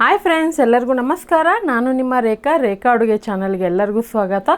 Hi friends, ಎಲ್ಲರಿಗೂ ನಮಸ್ಕಾರ. ನಾನು ನಿಮ್ಮ ರೇಖಾ ಅಡುಗೆ ಚಾನಲ್ಗೆ ಎಲ್ಲರಿಗೂ ಸ್ವಾಗತ.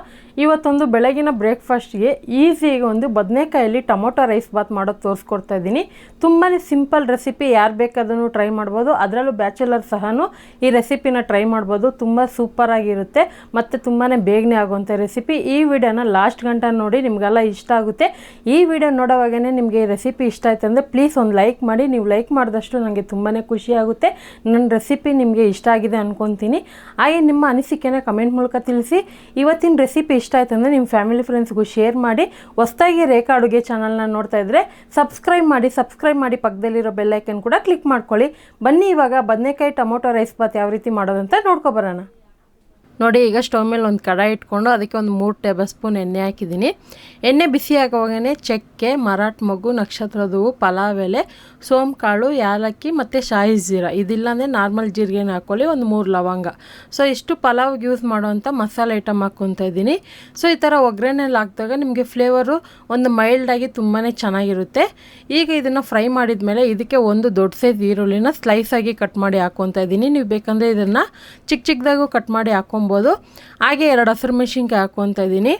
ಇವತ್ತೊಂದು ಬೆಳಗಿನ ಬ್ರೇಕ್ಫಾಸ್ಟ್ಗೆ ಈಸಿಯಾಗಿ ಒಂದು ಬದನೆಕಾಯಲ್ಲಿ ಟೊಮೊಟೊ ರೈಸ್ ಬಾತ್ ಮಾಡೋದು ತೋರಿಸ್ಕೊಡ್ತಾ ಇದ್ದೀನಿ. ತುಂಬಾ ಸಿಂಪಲ್ ರೆಸಿಪಿ, ಯಾರು ಬೇಕಾದನ್ನು ಟ್ರೈ ಮಾಡ್ಬೋದು. ಅದರಲ್ಲೂ ಬ್ಯಾಚುಲರ್ ಸಹನೂ ಈ ರೆಸಿಪಿನ ಟ್ರೈ ಮಾಡ್ಬೋದು. ತುಂಬ ಸೂಪರಾಗಿರುತ್ತೆ ಮತ್ತು ತುಂಬಾ ಬೇಗನೆ ಆಗುವಂಥ ರೆಸಿಪಿ. ಈ ವಿಡಿಯೋನ ಲಾಸ್ಟ್ ಗಂಟ ನೋಡಿ, ನಿಮಗೆಲ್ಲ ಇಷ್ಟ ಆಗುತ್ತೆ. ಈ ವಿಡಿಯೋ ನೋಡೋವಾಗೇ ನಿಮಗೆ ಈ ರೆಸಿಪಿ ಇಷ್ಟ ಆಯ್ತು ಅಂದರೆ ಪ್ಲೀಸ್ ಒಂದು ಲೈಕ್ ಮಾಡಿ. ನೀವು ಲೈಕ್ ಮಾಡಿದಷ್ಟು ನನಗೆ ತುಂಬಾ ಖುಷಿ ಆಗುತ್ತೆ. ನನ್ನ ರೆಸಿಪಿ ನಿಮಗೆ ಇಷ್ಟ ಆಗಿದೆ ಅನ್ಕೊತೀನಿ. ಹಾಗೆ ನಿಮ್ಮ ಅನಿಸಿಕೆನ ಕಮೆಂಟ್ ಮೂಲಕ ತಿಳಿಸಿ. ಇವತ್ತಿನ ರೆಸಿಪಿ ಇಷ್ಟ ಆಯ್ತು ಅಂದರೆ ನಿಮ್ಮ ಫ್ಯಾಮಿಲಿ ಫ್ರೆಂಡ್ಸ್ಗೂ ಶೇರ್ ಮಾಡಿ. ಹೊಸದಾಗಿ ರೇಖಾ ಅಡುಗೆ ಚಾನಲ್ನ ನೋಡ್ತಾ ಇದ್ದರೆ ಸಬ್ಸ್ಕ್ರೈಬ್ ಮಾಡಿ ಪಕ್ಕದಲ್ಲಿರೋ ಬೆಲ್ ಐಕನ್ ಕೂಡ ಕ್ಲಿಕ್ ಮಾಡ್ಕೊಳ್ಳಿ. ಬನ್ನಿ ಇವಾಗ ಬದನೆಕಾಯಿ ಟೊಮೊಟೊ ರೈಸ್ ಬಾತ್ ಯಾವ ರೀತಿ ಮಾಡೋದಂತ ನೋಡ್ಕೊಬರೋಣ. ನೋಡಿ, ಈಗ ಸ್ಟವ್ ಮೇಲೆ ಒಂದು ಕಡಾಯಿ ಇಟ್ಕೊಂಡು ಅದಕ್ಕೆ ಒಂದು 3 ಟೇಬಲ್ ಸ್ಪೂನ್ ಎಣ್ಣೆ ಹಾಕಿದ್ದೀನಿ. ಎಣ್ಣೆ ಬಿಸಿ ಆಗುವಾಗೇ ಚಕ್ಕೆ, ಮರಾಠ ಮೊಗ್ಗು, ನಕ್ಷತ್ರದ ಹೂವು, ಪಲಾವ್ ಎಲೆ, ಸೋಂಕಾಳು, ಯಾಲಕ್ಕಿ ಮತ್ತು ಶಾಹಿ ಜೀರಾ, ಇದಿಲ್ಲಾಂದರೆ ನಾರ್ಮಲ್ ಜೀರಿಗೆನ ಹಾಕ್ಕೊಳ್ಳಿ, ಒಂದು 3 ಲವಂಗ. ಸೊ ಇಷ್ಟು ಪಲಾವ್ಗೆ ಯೂಸ್ ಮಾಡೋವಂಥ ಮಸಾಲೆ ಐಟಮ್ ಹಾಕ್ಕೊತಾ ಇದ್ದೀನಿ. ಸೊ ಈ ಥರ ಒಗ್ಗರಣೆಯಲ್ಲಿ ಹಾಕಿದಾಗ ನಿಮಗೆ ಫ್ಲೇವರು ಒಂದು ಮೈಲ್ಡಾಗಿ ತುಂಬಾ ಚೆನ್ನಾಗಿರುತ್ತೆ. ಈಗ ಇದನ್ನು ಫ್ರೈ ಮಾಡಿದ ಮೇಲೆ ಇದಕ್ಕೆ ಒಂದು ದೊಡ್ಡ ಸೈಜ್ ಈರುಳ್ಳಿನ ಸ್ಲೈಸಾಗಿ ಕಟ್ ಮಾಡಿ ಹಾಕ್ಕೊತಾ ಇದ್ದೀನಿ. ನೀವು ಬೇಕಂದರೆ ಇದನ್ನು ಚಿಕ್ಕದಾಗೂ ಕಟ್ ಮಾಡಿ ಹಾಕ್ಕೊಬೋದು. ಹಾಗೆ 2 ಹಸಿರು ಮೆಣಸಿನ್ಕಾಯಿ ಹಾಕ್ಕೊತಾ ಇದ್ದೀನಿ.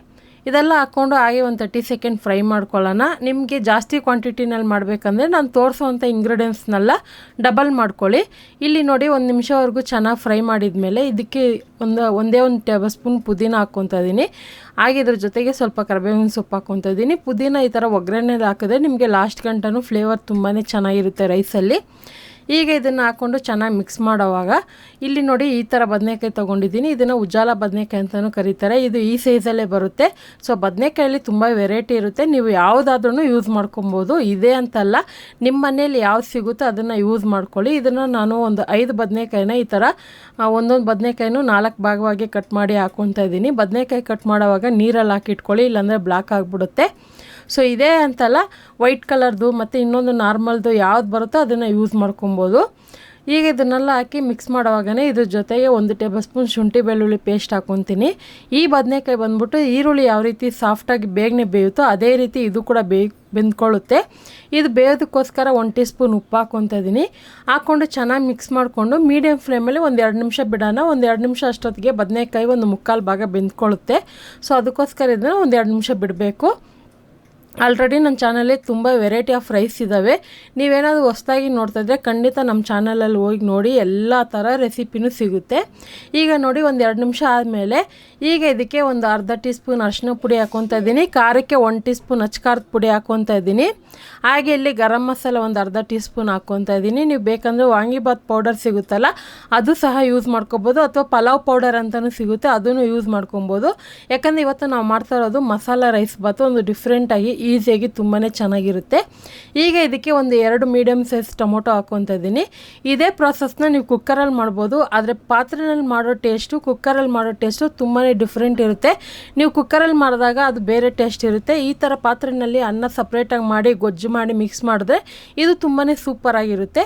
ಇದೆಲ್ಲ ಹಾಕ್ಕೊಂಡು ಹಾಗೆ ಒಂದು 30 ಸೆಕೆಂಡ್ ಫ್ರೈ ಮಾಡ್ಕೊಳ್ಳೋಣ. ನಿಮಗೆ ಜಾಸ್ತಿ ಕ್ವಾಂಟಿಟಿನಲ್ಲಿ ಮಾಡಬೇಕಂದ್ರೆ ನಾನು ತೋರಿಸೋವಂಥ ಇಂಗ್ರೀಡಿಯೆಂಟ್ಸ್ನೆಲ್ಲ ಡಬಲ್ ಮಾಡ್ಕೊಳ್ಳಿ. ಇಲ್ಲಿ ನೋಡಿ, 1 ನಿಮಿಷವರೆಗೂ ಚೆನ್ನಾಗಿ ಫ್ರೈ ಮಾಡಿದ ಮೇಲೆ ಇದಕ್ಕೆ ಒಂದೇ ಒಂದು ಟೇಬಲ್ ಸ್ಪೂನ್ ಪುದೀನ ಹಾಕ್ಕೊತಾ ಇದ್ದೀನಿ. ಹಾಗೆ ಇದ್ರ ಜೊತೆಗೆ ಸ್ವಲ್ಪ ಕರಿಬೇವಿನ ಸೊಪ್ಪು ಹಾಕ್ಕೊತಾ ಇದ್ದೀನಿ. ಪುದೀನ ಈ ಥರ ಒಗ್ಗರಣೆಯಲ್ಲಿ ಹಾಕಿದ್ರೆ ನಿಮಗೆ ಲಾಸ್ಟ್ ಗಂಟನೂ ಫ್ಲೇವರ್ ತುಂಬಾ ಚೆನ್ನಾಗಿರುತ್ತೆ ರೈಸಲ್ಲಿ. ಈಗ ಇದನ್ನು ಹಾಕ್ಕೊಂಡು ಚೆನ್ನಾಗಿ ಮಿಕ್ಸ್ ಮಾಡೋವಾಗ ಇಲ್ಲಿ ನೋಡಿ, ಈ ಥರ ಬದನೆಕಾಯಿ ತೊಗೊಂಡಿದ್ದೀನಿ. ಇದನ್ನು ಉಜಾಲ ಬದನೆಕಾಯಿ ಅಂತಲೂ ಕರೀತಾರೆ. ಇದು ಈ ಸೈಜಲ್ಲೇ ಬರುತ್ತೆ. ಸೊ ಬದನೆಕಾಯಲ್ಲಿ ತುಂಬ ವೆರೈಟಿ ಇರುತ್ತೆ. ನೀವು ಯಾವುದಾದ್ರೂ ಯೂಸ್ ಮಾಡ್ಕೊಬೋದು. ಇದೇ ಅಂತಲ್ಲ, ನಿಮ್ಮ ಮನೇಲಿ ಯಾವ್ದು ಸಿಗುತ್ತೋ ಅದನ್ನು ಯೂಸ್ ಮಾಡ್ಕೊಳ್ಳಿ. ಇದನ್ನು ನಾನು ಒಂದು 5 ಬದನೆಕಾಯಿನ ಈ ಥರ ಒಂದೊಂದು ಬದನೆಕಾಯಿನೂ 4 ಭಾಗವಾಗಿ ಕಟ್ ಮಾಡಿ ಹಾಕ್ಕೊತಾ ಇದ್ದೀನಿ. ಬದನೆಕಾಯಿ ಕಟ್ ಮಾಡೋವಾಗ ನೀರಲ್ಲಿ ಹಾಕಿಟ್ಕೊಳ್ಳಿ, ಇಲ್ಲಾಂದರೆ ಬ್ಲ್ಯಾಕ್ ಆಗಿಬಿಡುತ್ತೆ. ಸೊ ಇದೇ ಅಂತಲ್ಲ, ವೈಟ್ ಕಲರ್ದು ಮತ್ತು ಇನ್ನೊಂದು ನಾರ್ಮಲ್ದು ಯಾವ್ದು ಬರುತ್ತೋ ಅದನ್ನು ಯೂಸ್ ಮಾಡ್ಕೊಬೋದು. ಈಗ ಇದನ್ನೆಲ್ಲ ಹಾಕಿ ಮಿಕ್ಸ್ ಮಾಡೋವಾಗೇ ಇದ್ರ ಜೊತೆಗೆ 1 ಟೇಬಲ್ ಸ್ಪೂನ್ ಶುಂಠಿ ಬೆಳ್ಳುಳ್ಳಿ ಪೇಸ್ಟ್ ಹಾಕ್ಕೊತೀನಿ. ಈ ಬದನೆಕಾಯಿ ಬಂದ್ಬಿಟ್ಟು ಈರುಳ್ಳಿ ಯಾವ ರೀತಿ ಸಾಫ್ಟಾಗಿ ಬೇಗನೆ ಬೇಯುತ್ತೋ ಅದೇ ರೀತಿ ಇದು ಕೂಡ ಬೆಂದ್ಕೊಳ್ಳುತ್ತೆ. ಇದು ಬೇಯೋದಕ್ಕೋಸ್ಕರ 1 ಟೀ ಸ್ಪೂನ್ ಉಪ್ಪು ಹಾಕ್ಕೊತಾ ಇದ್ದೀನಿ. ಹಾಕ್ಕೊಂಡು ಚೆನ್ನಾಗಿ ಮಿಕ್ಸ್ ಮಾಡಿಕೊಂಡು ಮೀಡಿಯಮ್ ಫ್ಲೇಮಲ್ಲಿ 1-2 ನಿಮಿಷ ಬಿಡೋಣ. 1-2 ನಿಮಿಷ ಅಷ್ಟೊತ್ತಿಗೆ ಬದನೆಕಾಯಿ 1/4 ಭಾಗ ಬೆಂದ್ಕೊಳ್ಳುತ್ತೆ. ಸೊ ಅದಕ್ಕೋಸ್ಕರ ಇದನ್ನು 1-2 ನಿಮಿಷ ಬಿಡಬೇಕು. ಆಲ್ರೆಡಿ ನನ್ನ ಚಾನಲಲ್ಲಿ ತುಂಬ ವೆರೈಟಿ ಆಫ್ ರೈಸ್ ಇದ್ದಾವೆ. ನೀವೇನಾದರೂ ಹೊಸದಾಗಿ ನೋಡ್ತಾ ಇದ್ದರೆ ಖಂಡಿತ ನಮ್ಮ ಚಾನಲಲ್ಲಿ ಹೋಗಿ ನೋಡಿ, ಎಲ್ಲ ಥರ ರೆಸಿಪಿನೂ ಸಿಗುತ್ತೆ. ಈಗ ನೋಡಿ, 1-2 ನಿಮಿಷ ಆದಮೇಲೆ ಈಗ ಇದಕ್ಕೆ ಒಂದು ಅರ್ಧ ಟೀ ಸ್ಪೂನ್ ಅರಿಶಿನ ಪುಡಿ ಹಾಕ್ಕೊತಾ ಇದ್ದೀನಿ. ಖಾರಕ್ಕೆ 1 ಟೀ ಸ್ಪೂನ್ ಅಚ್ಕಾರದ ಪುಡಿ ಹಾಕ್ಕೊತಾ ಇದ್ದೀನಿ. ಹಾಗೆ ಇಲ್ಲಿ ಗರಂ ಮಸಾಲ ಒಂದು ಅರ್ಧ ಟೀ ಸ್ಪೂನ್ ಹಾಕ್ಕೊತಾ ಇದ್ದೀನಿ. ನೀವು ಬೇಕಂದರೆ ವಾಂಗಿಬಾತ್ ಪೌಡರ್ ಸಿಗುತ್ತಲ್ಲ, ಅದು ಸಹ ಯೂಸ್ ಮಾಡ್ಕೊಬೋದು. ಅಥವಾ ಪಲಾವ್ ಪೌಡರ್ ಅಂತಲೂ ಸಿಗುತ್ತೆ, ಅದನ್ನು ಯೂಸ್ ಮಾಡ್ಕೊಬೋದು. ಯಾಕಂದರೆ ಇವತ್ತು ನಾವು ಮಾಡ್ತಾ ಇರೋದು ಮಸಾಲ ರೈಸ್ ಬಾತು, ಒಂದು ಡಿಫ್ರೆಂಟಾಗಿ ಈಸಿಯಾಗಿ ತುಂಬಾ ಚೆನ್ನಾಗಿರುತ್ತೆ. ಈಗ ಇದಕ್ಕೆ ಒಂದು 2 ಮೀಡಿಯಮ್ ಸೈಜ್ ಟೊಮೊಟೊ ಹಾಕ್ಕೊತಾ ಇದ್ದೀನಿ. ಇದೇ ಪ್ರಾಸೆಸ್ನ ನೀವು ಕುಕ್ಕರಲ್ಲಿ ಮಾಡ್ಬೋದು. ಆದರೆ ಪಾತ್ರೆಯಲ್ಲಿ ಮಾಡೋ ಟೇಸ್ಟು ಕುಕ್ಕರಲ್ಲಿ ಮಾಡೋ ಟೇಸ್ಟು ತುಂಬಾ ಡಿಫ್ರೆಂಟ್ ಇರುತ್ತೆ. ನೀವು ಕುಕ್ಕರಲ್ಲಿ ಮಾಡಿದಾಗ ಅದು ಬೇರೆ ಟೇಸ್ಟ್ ಇರುತ್ತೆ. ಈ ಥರ ಪಾತ್ರೆಯಲ್ಲಿ ಅನ್ನ ಸಪ್ರೇಟಾಗಿ ಮಾಡಿ ಗೊಜ್ಜು ಮಾಡಿ ಮಿಕ್ಸ್ ಮಾಡಿದ್ರೆ ಇದು ತುಂಬಾ ಸೂಪರಾಗಿರುತ್ತೆ.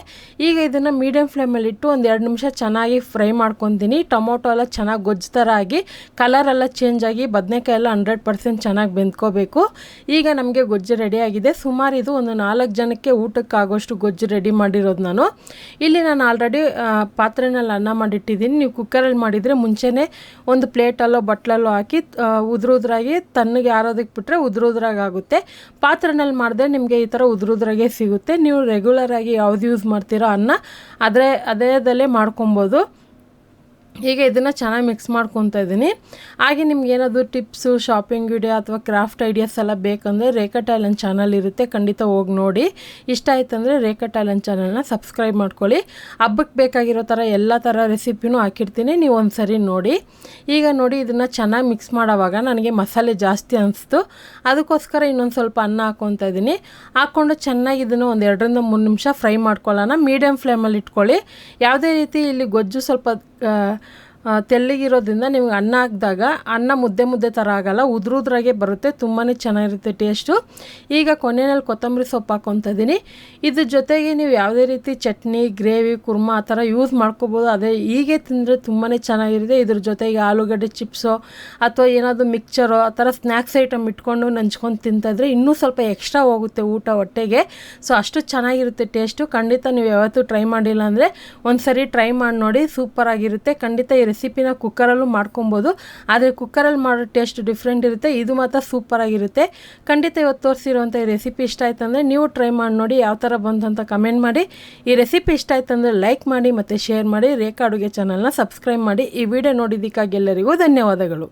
ಈಗ ಇದನ್ನು ಮೀಡಿಯಮ್ ಫ್ಲೇಮಲ್ಲಿ ಇಟ್ಟು 1-2 ನಿಮಿಷ ಚೆನ್ನಾಗಿ ಫ್ರೈ ಮಾಡ್ಕೊತೀನಿ. ಟೊಮೊಟೊ ಎಲ್ಲ ಚೆನ್ನಾಗಿ ಗೊಜ್ಜು ಥರ ಆಗಿ ಕಲರೆಲ್ಲ ಚೇಂಜ್ ಆಗಿ ಬದನೆಕಾಯಿ ಎಲ್ಲ 100% ಚೆನ್ನಾಗಿ ಬೆಂದ್ಕೋಬೇಕು. ಈಗ ನಮಗೆ ಗೊಜ್ಜು ರೆಡಿ ಆಗಿದೆ. ಸುಮಾರು ಇದು ಒಂದು 4 ಜನಕ್ಕೆ ಊಟಕ್ಕಾಗೋಷ್ಟು ಗೊಜ್ಜು ರೆಡಿ ಮಾಡಿರೋದು ನಾನು. ಇಲ್ಲಿ ನಾನು ಆಲ್ರೆಡಿ ಪಾತ್ರೆನಲ್ಲಿ ಅನ್ನ ಮಾಡಿಟ್ಟಿದ್ದೀನಿ. ನೀವು ಕುಕ್ಕರಲ್ಲಿ ಮಾಡಿದರೆ ಮುಂಚೆನೇ ಒಂದು ಪ್ಲೇಟಲ್ಲೋ ಬಟ್ಲಲ್ಲೋ ಹಾಕಿ ಉದ್ರಾಗಿ ತಣ್ಣಗೆ ಆರೋದಕ್ಕೆ ಬಿಟ್ಟರೆ ಉದ್ರಾಗುತ್ತೆ. ಪಾತ್ರೆನಲ್ಲಿ ಮಾಡಿದ್ರೆ ನಿಮಗೆ ಈ ಥರ ಉದ್ರಾಗೆ ಸಿಗುತ್ತೆ. ನೀವು ರೆಗ್ಯುಲರಾಗಿ ಯಾವ್ದು ಯೂಸ್ ಮಾಡ್ತೀರೋ ಅನ್ನ ಅದೇದಲ್ಲೇ ಮಾಡ್ಕೊಬೋದು. ಈಗ ಇದನ್ನು ಚೆನ್ನಾಗಿ ಮಿಕ್ಸ್ ಮಾಡ್ಕೊತಾ ಇದ್ದೀನಿ. ಹಾಗೆ ನಿಮ್ಗೆ ಏನಾದರೂ ಟಿಪ್ಸು, ಶಾಪಿಂಗ್ ವಿಡಿಯೋ ಅಥವಾ ಕ್ರಾಫ್ಟ್ ಐಡಿಯಾಸ್ ಎಲ್ಲ ಬೇಕಂದರೆ ರೇಖಾ ಟ್ಯಾಲೆಂಟ್ ಚಾನಲ್ ಇರುತ್ತೆ, ಖಂಡಿತ ಹೋಗಿ ನೋಡಿ. ಇಷ್ಟ ಆಯ್ತು ಅಂದರೆ ರೇಖಾ ಟ್ಯಾಲೆಂಟ್ ಚಾನಲ್ನ ಸಬ್ಸ್ಕ್ರೈಬ್ ಮಾಡ್ಕೊಳ್ಳಿ. ಹಬ್ಬಕ್ಕೆ ಬೇಕಾಗಿರೋ ಥರ ಎಲ್ಲ ಥರ ರೆಸಿಪಿನೂ ಹಾಕಿರ್ತೀನಿ, ನೀವು ಒಂದು ಸರಿ ನೋಡಿ. ಈಗ ನೋಡಿ, ಇದನ್ನು ಚೆನ್ನಾಗಿ ಮಿಕ್ಸ್ ಮಾಡೋವಾಗ ನನಗೆ ಮಸಾಲೆ ಜಾಸ್ತಿ ಅನಿಸ್ತು. ಅದಕ್ಕೋಸ್ಕರ ಇನ್ನೊಂದು ಸ್ವಲ್ಪ ಅನ್ನ ಹಾಕ್ಕೊತಾ ಇದ್ದೀನಿ. ಹಾಕ್ಕೊಂಡು ಚೆನ್ನಾಗಿ ಇದನ್ನು 2-3 ನಿಮಿಷ ಫ್ರೈ ಮಾಡ್ಕೊಳ್ಳೋಣ. ಮೀಡಿಯಮ್ ಫ್ಲೇಮಲ್ಲಿ ಇಟ್ಕೊಳ್ಳಿ. ಯಾವುದೇ ರೀತಿ ಇಲ್ಲಿ ಗೊಜ್ಜು ಸ್ವಲ್ಪ ತೆಳ್ಳಗಿರೋದ್ರಿಂದ ನಿಮ್ಗೆ ಅನ್ನ ಹಾಕಿದಾಗ ಅನ್ನ ಮುದ್ದೆ ಮುದ್ದೆ ಥರ ಆಗಲ್ಲ, ಉದ್ರುದ್ರಾಗೆ ಬರುತ್ತೆ, ತುಂಬಾ ಚೆನ್ನಾಗಿರುತ್ತೆ ಟೇಸ್ಟು. ಈಗ ಕೊನೆಯಲ್ಲಿ ಕೊತ್ತಂಬರಿ ಸೊಪ್ಪು ಹಾಕ್ಕೊತಾ ಇದ್ದೀನಿ. ಇದ್ರ ಜೊತೆಗೆ ನೀವು ಯಾವುದೇ ರೀತಿ ಚಟ್ನಿ, ಗ್ರೇವಿ, ಕುರ್ಮಾ ಆ ಥರ ಯೂಸ್ ಮಾಡ್ಕೋಬೋದು. ಅದೇ ಹೀಗೆ ತಿಂದರೆ ತುಂಬಾ ಚೆನ್ನಾಗಿರುತ್ತೆ. ಇದ್ರ ಜೊತೆಗೆ ಆಲೂಗಡ್ಡೆ ಚಿಪ್ಸೋ ಅಥವಾ ಏನಾದರೂ ಮಿಕ್ಚರೋ ಆ ಥರ ಸ್ನ್ಯಾಕ್ಸ್ ಐಟಮ್ ಇಟ್ಕೊಂಡು ನಂಚ್ಕೊಂಡು ತಿಂತಾಯಿದ್ರೆ ಇನ್ನೂ ಸ್ವಲ್ಪ ಎಕ್ಸ್ಟ್ರಾ ಹೋಗುತ್ತೆ ಊಟ ಹೊಟ್ಟೆಗೆ. ಸೊ ಅಷ್ಟು ಚೆನ್ನಾಗಿರುತ್ತೆ ಟೇಸ್ಟು. ಖಂಡಿತ ನೀವು ಯಾವತ್ತೂ ಟ್ರೈ ಮಾಡಿಲ್ಲ ಅಂದರೆ ಒಂದು ಸರಿ ಟ್ರೈ ಮಾಡಿ ನೋಡಿ, ಸೂಪರಾಗಿರುತ್ತೆ. ಖಂಡಿತ ಈ ರೆಸಿಪಿನ ಕುಕ್ಕರಲ್ಲೂ ಮಾಡ್ಕೊಬೋದು, ಆದರೆ ಕುಕ್ಕರಲ್ಲಿ ಮಾಡೋ ಟೇಸ್ಟ್ ಡಿಫ್ರೆಂಟ್ ಇರುತ್ತೆ. ಇದು ಮಾತ್ರ ಸೂಪರಾಗಿರುತ್ತೆ. ಖಂಡಿತ ಇವತ್ತು ತೋರಿಸಿರುವಂಥ ಈ ರೆಸಿಪಿ ಇಷ್ಟ ಆಯ್ತು ಅಂದರೆ ನೀವು ಟ್ರೈ ಮಾಡಿ ನೋಡಿ, ಯಾವ ಥರ ಬಂತು ಅಂತ ಕಮೆಂಟ್ ಮಾಡಿ. ಈ ರೆಸಿಪಿ ಇಷ್ಟ ಆಯ್ತು ಅಂದರೆ ಲೈಕ್ ಮಾಡಿ ಮತ್ತು ಶೇರ್ ಮಾಡಿ. ರೇಖಾ ಅಡುಗೆ ಚಾನಲ್ನ ಸಬ್ಸ್ಕ್ರೈಬ್ ಮಾಡಿ. ಈ ವಿಡಿಯೋ ನೋಡಿದ್ದಕ್ಕಾಗಿ ಎಲ್ಲರಿಗೂ ಧನ್ಯವಾದಗಳು.